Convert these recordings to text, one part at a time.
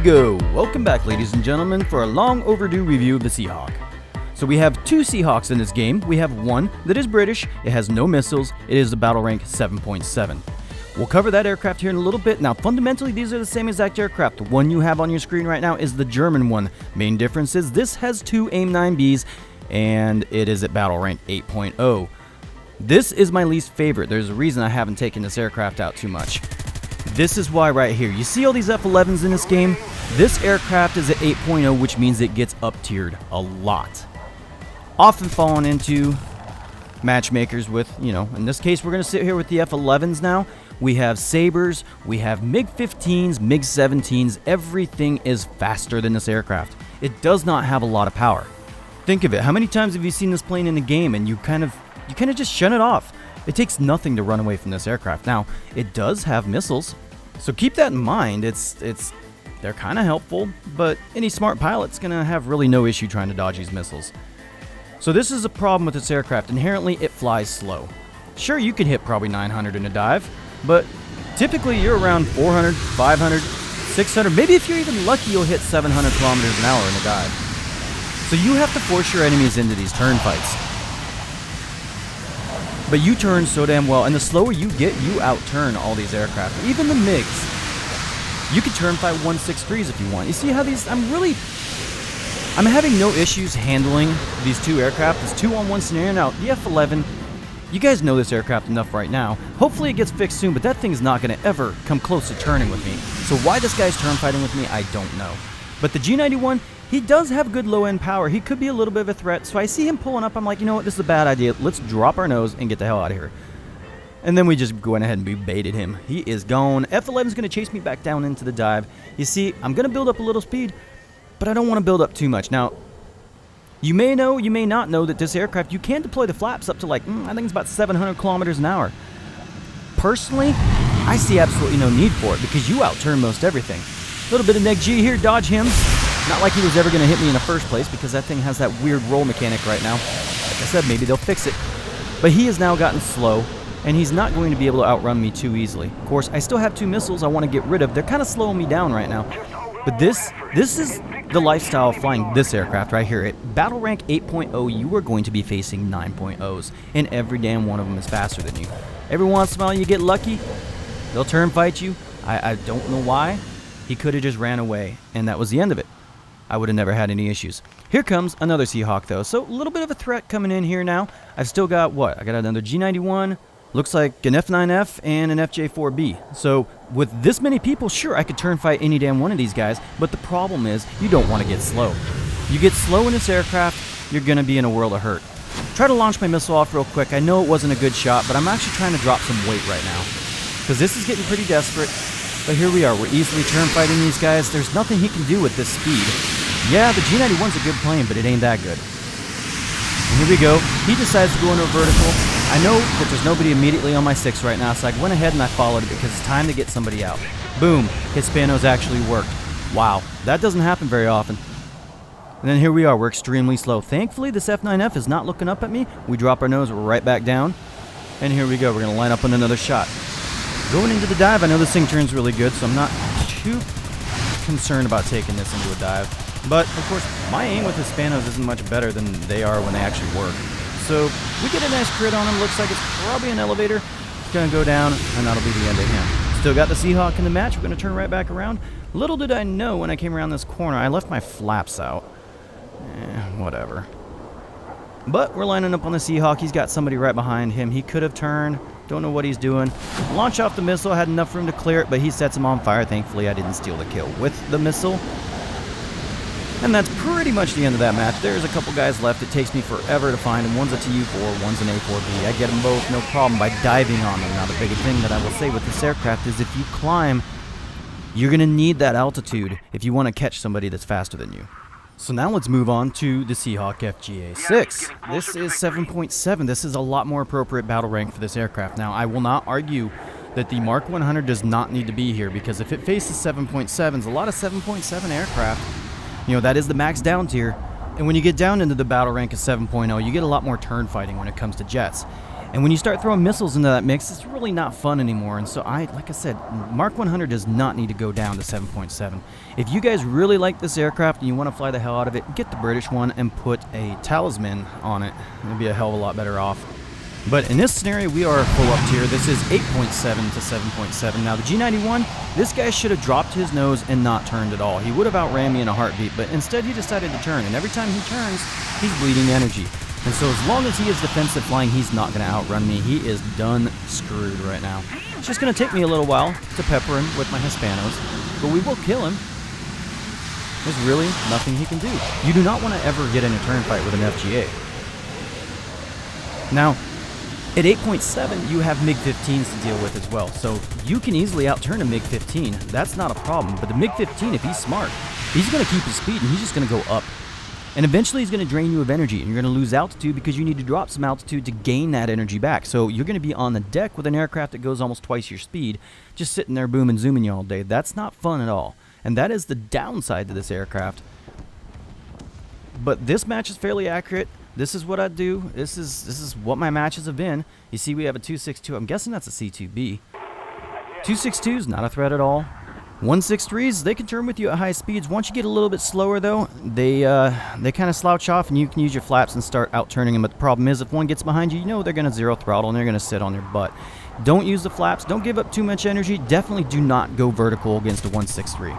go. Welcome back, ladies and gentlemen, for a long overdue review of the Seahawk. So we have two Seahawks in this game. We have one that is British, it has no missiles, it is the battle rank 7.7. We'll cover that aircraft here in a little bit. Now, fundamentally, these are the same exact aircraft. The one you have on your screen right now is the German one. Main difference is this has two AIM-9Bs, and it is at battle rank 8.0. This is my least favorite. There's a reason I haven't taken this aircraft out too much. This is why right here. You see all these F-11s in this game? This aircraft is at 8.0, which means it gets up-tiered a lot. Often falling into matchmakers with, in this case, we're going to sit here with the F-11s now. We have Sabres, we have MiG-15s, MiG-17s. Everything is faster than this aircraft. It does not have a lot of power. Think of it. How many times have you seen this plane in the game and you kind of just shut it off? It takes nothing to run away from this aircraft. Now, it does have missiles, so keep that in mind. They're kind of helpful, but any smart pilot's going to have really no issue trying to dodge these missiles. So this is a problem with this aircraft. Inherently, it flies slow. Sure, you can hit probably 900 in a dive, but typically you're around 400, 500, 600. Maybe if you're even lucky, you'll hit 700 kilometers an hour in a dive. So you have to force your enemies into these turn fights. But you turn so damn well, and the slower you get, you out-turn all these aircraft. Even the MiGs. You can turn fight 163s if you want. You see how these, I'm having no issues handling these two aircraft. It's 2-on-1 scenario. Now, the F-11, you guys know this aircraft enough right now. Hopefully it gets fixed soon, but that thing's not going to ever come close to turning with me. So why this guy's turn fighting with me, I don't know. But the G91, he does have good low-end power. He could be a little bit of a threat. So I see him pulling up. I'm like, you know what? This is a bad idea. Let's drop our nose and get the hell out of here. And then we just went ahead and we baited him. He is gone. F-11's going to chase me back down into the dive. You see, I'm going to build up a little speed, but I don't want to build up too much. Now, you may know, you may not know that this aircraft, you can deploy the flaps up to like, I think it's about 700 kilometers an hour. Personally, I see absolutely no need for it because you out-turn most everything. A little bit of neg-G here, dodge him. Not like he was ever going to hit me in the first place because that thing has that weird roll mechanic right now. Like I said, maybe they'll fix it. But he has now gotten slow, and he's not going to be able to outrun me too easily. Of course, I still have two missiles I want to get rid of. They're kind of slowing me down right now. But this is the lifestyle of flying this aircraft right here. At battle rank 8.0, you are going to be facing 9.0s, and every damn one of them is faster than you. Every once in a while you get lucky, they'll turn fight you. I don't know why. He could have just ran away, and that was the end of it. I would have never had any issues. Here comes another Seahawk, though. So a little bit of a threat coming in here now. I've still got, what? I got another G91. Looks like an F9F and an FJ4B. So with this many people, sure, I could turn fight any damn one of these guys, but the problem is you don't want to get slow. You get slow in this aircraft, you're going to be in a world of hurt. Try to launch my missile off real quick. I know it wasn't a good shot, but I'm actually trying to drop some weight right now because this is getting pretty desperate. But here we are. We're easily turn fighting these guys. There's nothing he can do with this speed. Yeah, the G91's a good plane, but it ain't that good. And here we go. He decides to go into a vertical. I know that there's nobody immediately on my 6 right now, so I went ahead and I followed it because it's time to get somebody out. Boom. His Spanos actually worked. Wow. That doesn't happen very often. And then here we are. We're extremely slow. Thankfully, this F9F is not looking up at me. We drop our nose. We're right back down. And here we go. We're going to line up on another shot. Going into the dive, I know this thing turns really good, so I'm not too concerned about taking this into a dive. But, of course, my aim with the Spanos isn't much better than they are when they actually work. So, we get a nice crit on him. Looks like it's probably an elevator. It's going to go down, and that'll be the end of him. Still got the Seahawk in the match. We're going to turn right back around. Little did I know when I came around this corner, I left my flaps out. Whatever. But we're lining up on the Seahawk. He's got somebody right behind him. He could have turned. Don't know what he's doing. Launch off the missile. Had enough room to clear it, but he sets him on fire. Thankfully, I didn't steal the kill with the missile. And that's pretty much the end of that match. There's a couple guys left. It takes me forever to find them. One's a TU-4, one's an A4B. I get them both, no problem, by diving on them. Now, the big thing that I will say with this aircraft is if you climb, you're going to need that altitude if you want to catch somebody that's faster than you. So now let's move on to the Seahawk FGA6. This is 7.7. This is a lot more appropriate battle rank for this aircraft. Now, I will not argue that the Mk.100 does not need to be here because if it faces 7.7s, a lot of 7.7 aircraft, that is the max down tier. And when you get down into the battle rank of 7.0, you get a lot more turn fighting when it comes to jets. And when you start throwing missiles into that mix, it's really not fun anymore. And so like I said, Mk.100 does not need to go down to 7.7. If you guys really like this aircraft and you want to fly the hell out of it, get the British one and put a talisman on it. It'll be a hell of a lot better off. But in this scenario, we are full up tier. This is 8.7 to 7.7. Now the G91, this guy should have dropped his nose and not turned at all. He would have outran me in a heartbeat, but instead he decided to turn. And every time he turns, he's bleeding energy. And so as long as he is defensive flying, he's not going to outrun me. He is done screwed right now. It's just going to take me a little while to pepper him with my Hispanos, but we will kill him. There's really nothing he can do. You do not want to ever get in a turn fight with an FGA. Now, at 8.7, you have MiG-15s to deal with as well, so you can easily outturn a MiG-15. That's not a problem, but the MiG-15, if he's smart, he's going to keep his speed and he's just going to go up. And eventually he's going to drain you of energy, and you're going to lose altitude because you need to drop some altitude to gain that energy back. So you're going to be on the deck with an aircraft that goes almost twice your speed, just sitting there booming, zooming you all day. That's not fun at all. And that is the downside to this aircraft. But this match is fairly accurate. This is what I do. This is what my matches have been. You see we have a 262. I'm guessing that's a C2B. 262's not a threat at all. 163s, they can turn with you at high speeds. Once you get a little bit slower, though, they kind of slouch off, and you can use your flaps and start out-turning them. But the problem is, if one gets behind you, you know they're going to zero throttle, and they're going to sit on their butt. Don't use the flaps. Don't give up too much energy. Definitely do not go vertical against a 163.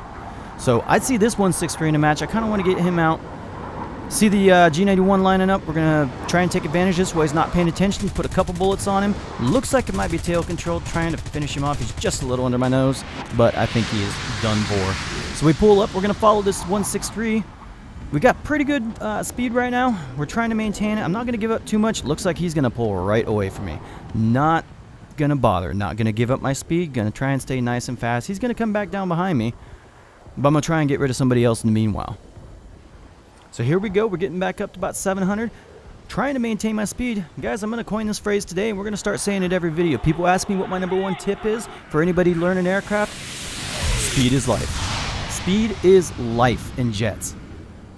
So I'd see this 163 in a match. I kind of want to get him out. See the G91 lining up. We're going to try and take advantage of this while he's not paying attention. Put a couple bullets on him. Looks like it might be tail controlled, trying to finish him off. He's just a little under my nose, but I think he is done for. So we pull up. We're going to follow this 163. We got pretty good speed right now. We're trying to maintain it. I'm not going to give up too much. Looks like he's going to pull right away from me. Not going to bother. Not going to give up my speed. Going to try and stay nice and fast. He's going to come back down behind me, but I'm going to try and get rid of somebody else in the meanwhile. So here we go. We're getting back up to about 700. Trying to maintain my speed. Guys, I'm going to coin this phrase today, and we're going to start saying it every video. People ask me what my #1 tip is for anybody learning aircraft. Speed is life. Speed is life in jets.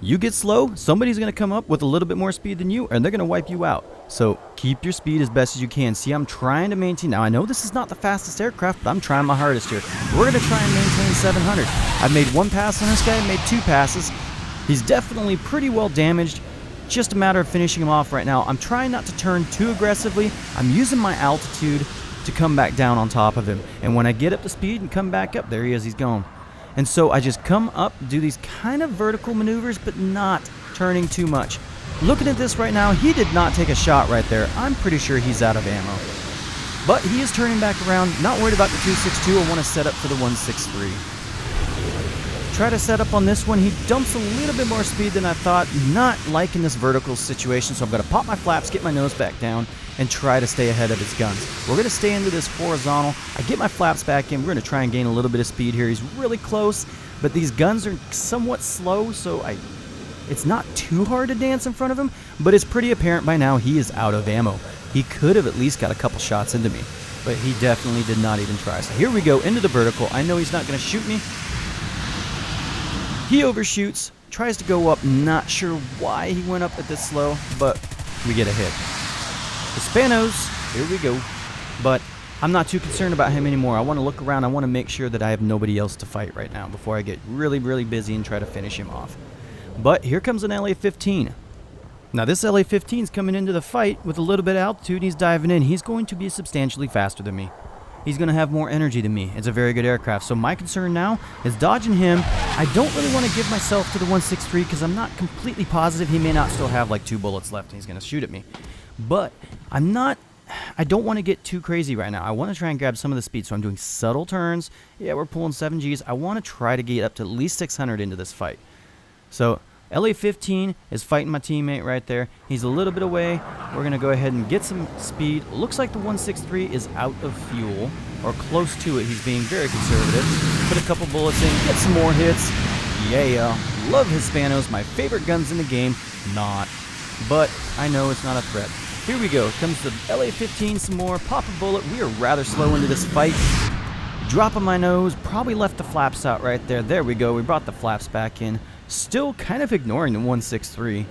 You get slow, somebody's going to come up with a little bit more speed than you, and they're going to wipe you out. So keep your speed as best as you can. See, I'm trying to maintain. Now, I know this is not the fastest aircraft, but I'm trying my hardest here. We're going to try and maintain 700. I've made one pass on this guy. I made 2 passes. He's definitely pretty well damaged. Just a matter of finishing him off right now. I'm trying not to turn too aggressively. I'm using my altitude to come back down on top of him. And when I get up to speed and come back up, there he is, he's gone. And so I just come up, do these kind of vertical maneuvers, but not turning too much. Looking at this right now, he did not take a shot right there. I'm pretty sure he's out of ammo. But he is turning back around. Not worried about the 262. I want to set up for the 163. Try to set up on this one. He dumps a little bit more speed than I thought. Not liking this vertical situation, so I'm going to pop my flaps, get my nose back down, and try to stay ahead of his guns. We're going to stay into this horizontal. I get my flaps back in. We're going to try and gain a little bit of speed here. He's really close, but these guns are somewhat slow, so it's not too hard to dance in front of him, but it's pretty apparent by now he is out of ammo. He could have at least got a couple shots into me, but he definitely did not even try. So here we go into the vertical. I know he's not going to shoot me. He overshoots, tries to go up, not sure why he went up at this slow, but we get a hit. Hispanos, here we go. But I'm not too concerned about him anymore. I want to look around. I want to make sure that I have nobody else to fight right now before I get really, really busy and try to finish him off. But here comes an LA-15. Now this LA-15 is coming into the fight with a little bit of altitude, and he's diving in. He's going to be substantially faster than me. He's going to have more energy than me. It's a very good aircraft. So my concern now is dodging him. I don't really want to give myself to the 163 because I'm not completely positive. He may not still have like 2 bullets left and he's going to shoot at me. But I don't want to get too crazy right now. I want to try and grab some of the speed. So I'm doing subtle turns. Yeah, we're pulling 7Gs. I want to try to get up to at least 600 into this fight. So LA-15 is fighting my teammate right there. He's a little bit away. We're going to go ahead and get some speed. Looks like the 163 is out of fuel, or close to it. He's being very conservative. Put a couple bullets in, get some more hits. Yeah, love Hispanos, my favorite guns in the game. Not, but I know it's not a threat. Here we go. Comes the LA-15 some more. Pop a bullet. We are rather slow into this fight. Dropping my nose. Probably left the flaps out right there. There we go. We brought the flaps back in. Still kind of ignoring the 163.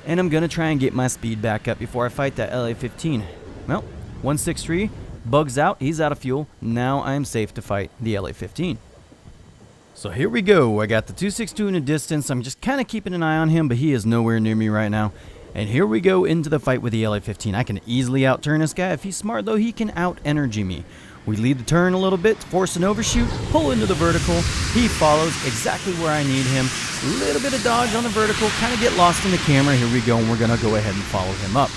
And I'm going to try and get my speed back up before I fight that LA-15. Well, 163 bugs out. He's out of fuel. Now I'm safe to fight the LA-15. So here we go. I got the 262 in the distance. I'm just kind of keeping an eye on him, but he is nowhere near me right now. And here we go into the fight with the LA-15. I can easily outturn this guy. If he's smart, though, he can out-energy me. We lead the turn a little bit, force an overshoot, pull into the vertical. He follows exactly where I need him. A little bit of dodge on the vertical, kind of get lost in the camera. Here we go, and we're going to go ahead and follow him up.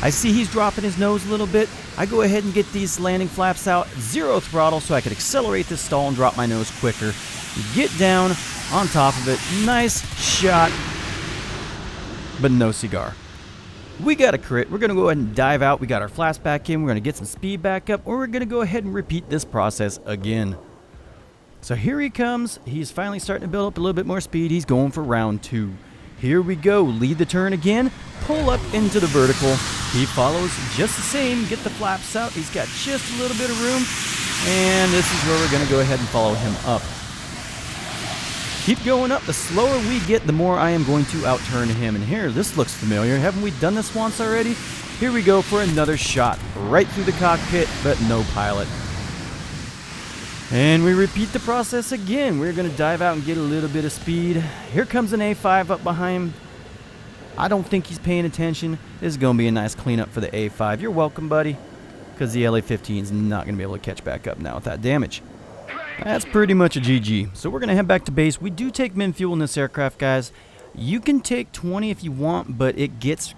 I see he's dropping his nose a little bit. I go ahead and get these landing flaps out, 0 throttle, so I could accelerate this stall and drop my nose quicker. Get down on top of it. Nice shot, but no cigar. We got a crit. We're going to go ahead and dive out. We got our flaps back in. We're going to get some speed back up, or we're going to go ahead and repeat this process again. So here he comes. He's finally starting to build up a little bit more speed. He's going for round 2. Here we go. Lead the turn again. Pull up into the vertical. He follows just the same. Get the flaps out. He's got just a little bit of room. And this is where we're going to go ahead and follow him up. Keep going up. The slower we get, the more I am going to outturn him. And here, this looks familiar. Haven't we done this once already? Here we go for another shot. Right through the cockpit, but no pilot. And we repeat the process again. We're going to dive out and get a little bit of speed. Here comes an A5 up behind. I don't think he's paying attention. This is going to be a nice cleanup for the A5. You're welcome, buddy. Because the LA-15 is not going to be able to catch back up now with that damage. That's pretty much a GG. So we're going to head back to base. We do take min fuel in this aircraft, guys. You can take 20 if you want, but it gets...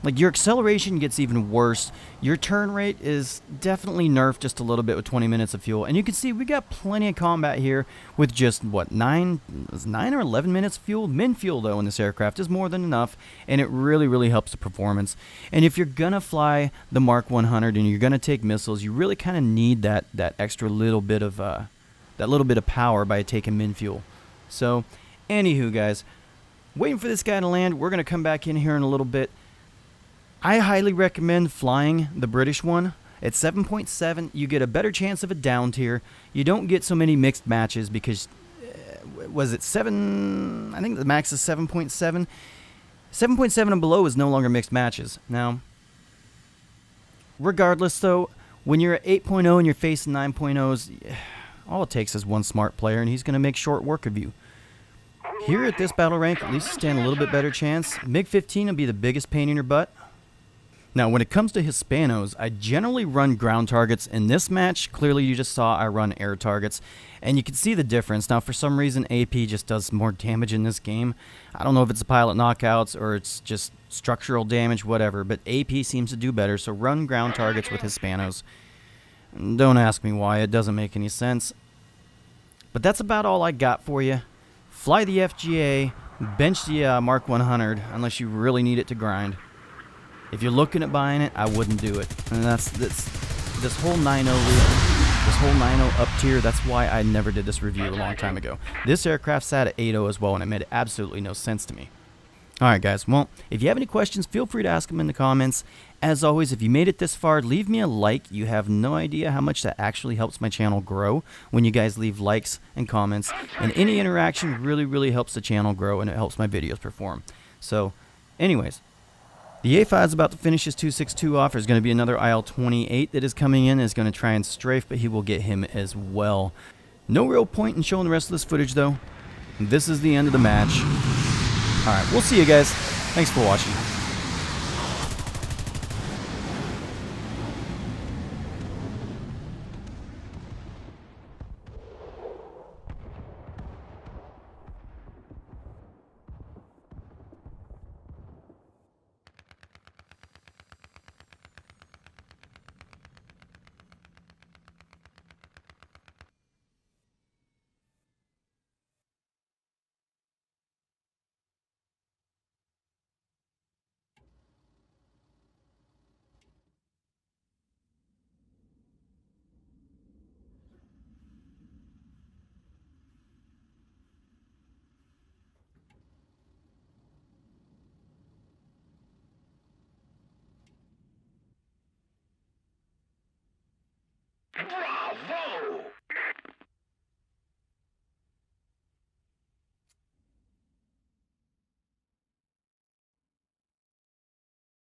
like, your acceleration gets even worse. Your turn rate is definitely nerfed just a little bit with 20 minutes of fuel. And you can see we got plenty of combat here with just, what, 9 or 11 minutes of fuel? Min fuel, though, in this aircraft is more than enough, and it really, really helps the performance. And if you're going to fly the Mk.100 and you're going to take missiles, you really kind of need that extra little bit of power by taking min fuel. So, anywho, guys, waiting for this guy to land. We're going to come back in here in a little bit. I highly recommend flying the British one. At 7.7, you get a better chance of a down tier. You don't get so many mixed matches because, was it 7? I think the max is 7.7. 7.7 and below is no longer mixed matches. Now, regardless though, when you're at 8.0 and you're facing 9.0s, all it takes is one smart player and he's going to make short work of you. Here at this battle rank, at least you stand a little bit better chance. MiG-15 will be the biggest pain in your butt. Now, when it comes to Hispanos, I generally run ground targets. In this match, clearly you just saw I run air targets, and you can see the difference. Now, for some reason, AP just does more damage in this game. I don't know if it's the pilot knockouts or it's just structural damage, whatever, but AP seems to do better, so run ground targets with Hispanos. Don't ask me why, it doesn't make any sense. But that's about all I got for you. Fly the FGA, bench the Mk.100, unless you really need it to grind. If you're looking at buying it, I wouldn't do it. And that's this whole 9.0 this whole 9.0 up tier. That's why I never did this review a long time ago. This aircraft sat at 8.0 as well, and it made absolutely no sense to me. Alright guys, well, if you have any questions, feel free to ask them in the comments. As always, if you made it this far, leave me a like. You have no idea how much that actually helps my channel grow when you guys leave likes and comments. And any interaction really, really helps the channel grow, and it helps my videos perform. So, anyways, the A5 is about to finish his 262 off. There's going to be another IL-28 that is coming in. Is going to try and strafe, but he will get him as well. No real point in showing the rest of this footage, though. This is the end of the match. Alright, we'll see you guys. Thanks for watching. Bravo!